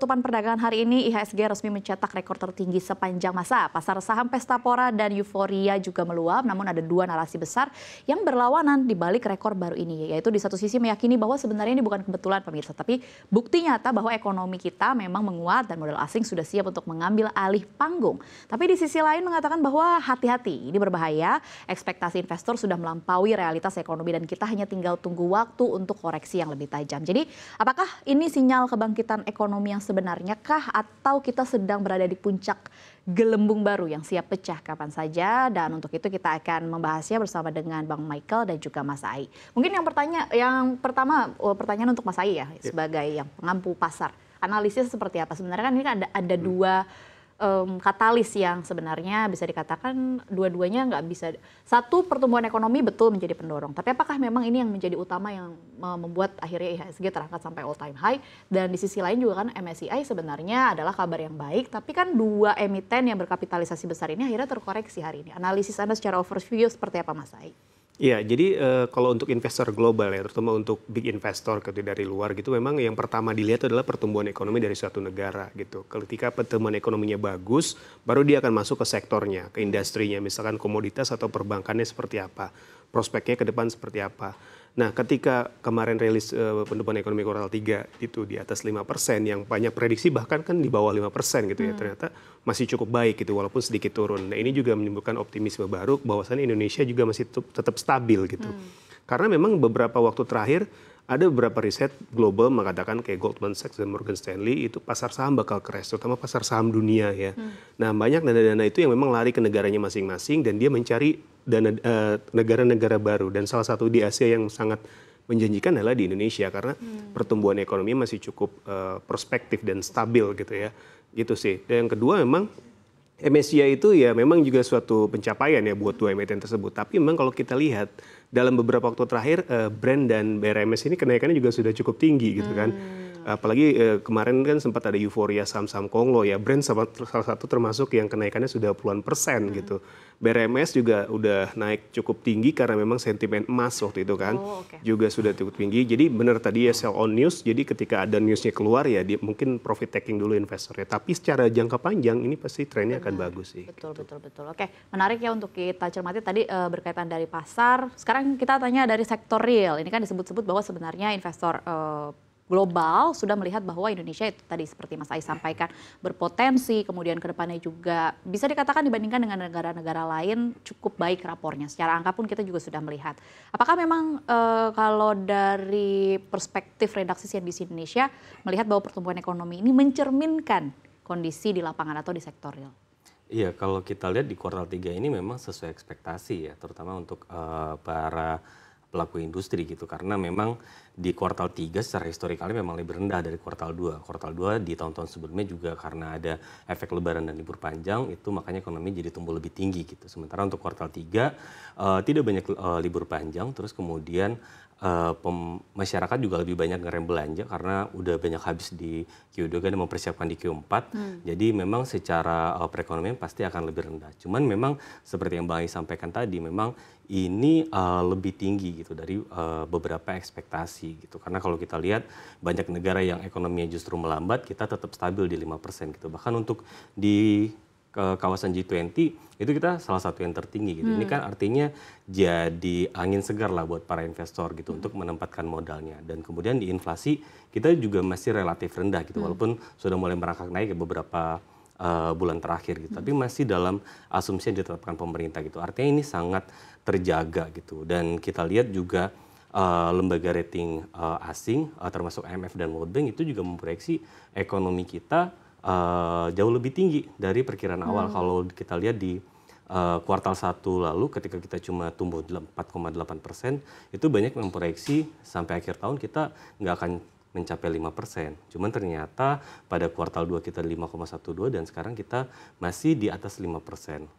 penutupan perdagangan hari ini, IHSG resmi mencetak rekor tertinggi sepanjang masa. Pasar saham pesta pora dan euforia juga meluap, namun ada dua narasi besar yang berlawanan di balik rekor baru ini. Yaitu di satu sisi meyakini bahwa sebenarnya ini bukan kebetulan pemirsa, tapi bukti nyata bahwa ekonomi kita memang menguat dan modal asing sudah siap untuk mengambil alih panggung. Tapi di sisi lain mengatakan bahwa hati-hati, ini berbahaya, ekspektasi investor sudah melampaui realitas ekonomi dan kita hanya tinggal tunggu waktu untuk koreksi yang lebih tajam. Jadi apakah ini sinyal kebangkitan ekonomi yang sebenarnya kah, atau kita sedang berada di puncak gelembung baru yang siap pecah kapan saja? Dan untuk itu kita akan membahasnya bersama dengan Bang Michael dan juga Mas Ai. Mungkin yang pertama pertanyaan untuk Mas Ai ya, sebagai yang pengampu pasar. Analisis seperti apa? Sebenarnya kan ini ada dua katalis yang sebenarnya bisa dikatakan dua-duanya nggak bisa. Satu, pertumbuhan ekonomi betul menjadi pendorong. Tapi apakah memang ini yang menjadi utama yang membuat akhirnya IHSG terangkat sampai all time high? Dan di sisi lain juga kan MSCI sebenarnya adalah kabar yang baik. Tapi kan dua emiten yang berkapitalisasi besar ini akhirnya terkoreksi hari ini. Analisis Anda secara overview seperti apa, Mas Ai? Ya, jadi kalau untuk investor global ya, terutama untuk big investor dari luar gitu, memang yang pertama dilihat adalah pertumbuhan ekonomi dari suatu negara gitu. Ketika pertumbuhan ekonominya bagus, baru dia akan masuk ke sektornya, ke industrinya, misalkan komoditas atau perbankannya seperti apa, prospeknya ke depan seperti apa. Nah, ketika kemarin rilis pertumbuhan ekonomi kuartal 3 itu di atas 5%, yang banyak prediksi bahkan kan di bawah 5% gitu ya, ternyata masih cukup baik gitu walaupun sedikit turun. Nah, ini juga menimbulkan optimisme baru bahwasannya Indonesia juga masih tetap stabil gitu. Karena memang beberapa waktu terakhir ada beberapa riset global mengatakan kayak Goldman Sachs dan Morgan Stanley itu pasar saham bakal crash, terutama pasar saham dunia ya. Nah, banyak dana-dana itu yang memang lari ke negaranya masing-masing dan dia mencari dana negara-negara baru, dan salah satu di Asia yang sangat menjanjikan adalah di Indonesia karena pertumbuhan ekonomi masih cukup prospektif dan stabil gitu ya. Gitu sih. Dan yang kedua memang MSCI itu ya memang juga suatu pencapaian ya buat dua emiten tersebut. Tapi memang kalau kita lihat dalam beberapa waktu terakhir Brent dan BRMS ini kenaikannya juga sudah cukup tinggi gitu kan. Apalagi kemarin kan sempat ada euforia saham-saham Konglo ya. Brent salah satu termasuk yang kenaikannya sudah puluhan persen gitu. BRMS juga udah naik cukup tinggi karena memang sentimen emas waktu itu kan. Juga sudah cukup tinggi. Jadi benar tadi ya sell on news. Jadi ketika ada newsnya keluar ya dia mungkin profit taking dulu investornya. Tapi secara jangka panjang ini pasti trennya akan bagus sih. Betul. Oke, menarik ya untuk kita cermati tadi berkaitan dari pasar. Sekarang kita tanya dari sektor real. Ini kan disebut-sebut bahwa sebenarnya investor global sudah melihat bahwa Indonesia itu tadi seperti Mas Ai sampaikan berpotensi, kemudian ke depannya juga bisa dikatakan dibandingkan dengan negara-negara lain cukup baik rapornya. Secara angka pun kita juga sudah melihat. Apakah memang kalau dari perspektif redaksi CNBC Indonesia melihat bahwa pertumbuhan ekonomi ini mencerminkan kondisi di lapangan atau di sektor real? Iya, kalau kita lihat di kuartal 3 ini memang sesuai ekspektasi ya, terutama untuk para pelaku industri gitu, karena memang di kuartal 3 secara historikalnya memang lebih rendah dari kuartal 2. Kuartal 2 di tahun-tahun sebelumnya juga karena ada efek lebaran dan libur panjang itu makanya ekonomi jadi tumbuh lebih tinggi gitu. Sementara untuk kuartal 3 tidak banyak libur panjang, terus kemudian masyarakat juga lebih banyak ngerem belanja karena udah banyak habis di Q2 dan mempersiapkan di Q4. Jadi memang secara perekonomian pasti akan lebih rendah. Cuman memang seperti yang Bang Ai sampaikan tadi, memang ini lebih tinggi gitu dari beberapa ekspektasi gitu. Karena kalau kita lihat banyak negara yang ekonominya justru melambat, kita tetap stabil di 5% gitu. Bahkan untuk di kawasan G20 itu kita salah satu yang tertinggi gitu. Ini kan artinya jadi angin segar lah buat para investor gitu untuk menempatkan modalnya. Dan kemudian di inflasi kita juga masih relatif rendah gitu, walaupun sudah mulai merangkak naik ke beberapa bulan terakhir gitu. Tapi masih dalam asumsi yang ditetapkan pemerintah gitu. Artinya ini sangat terjaga gitu. Dan kita lihat juga lembaga rating asing termasuk IMF dan World Bank itu juga memproyeksi ekonomi kita jauh lebih tinggi dari perkiraan awal. Kalau kita lihat di kuartal 1 lalu ketika kita cuma tumbuh 4,8%, itu banyak memproyeksi sampai akhir tahun kita nggak akan mencapai 5%. Cuman ternyata pada kuartal 2 kita 5,12 dan sekarang kita masih di atas 5%.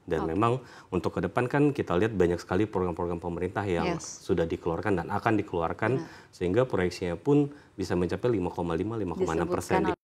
Dan memang untuk ke depan kan kita lihat banyak sekali program-program pemerintah yang sudah dikeluarkan dan akan dikeluarkan sehingga proyeksinya pun bisa mencapai 5,5-5,6%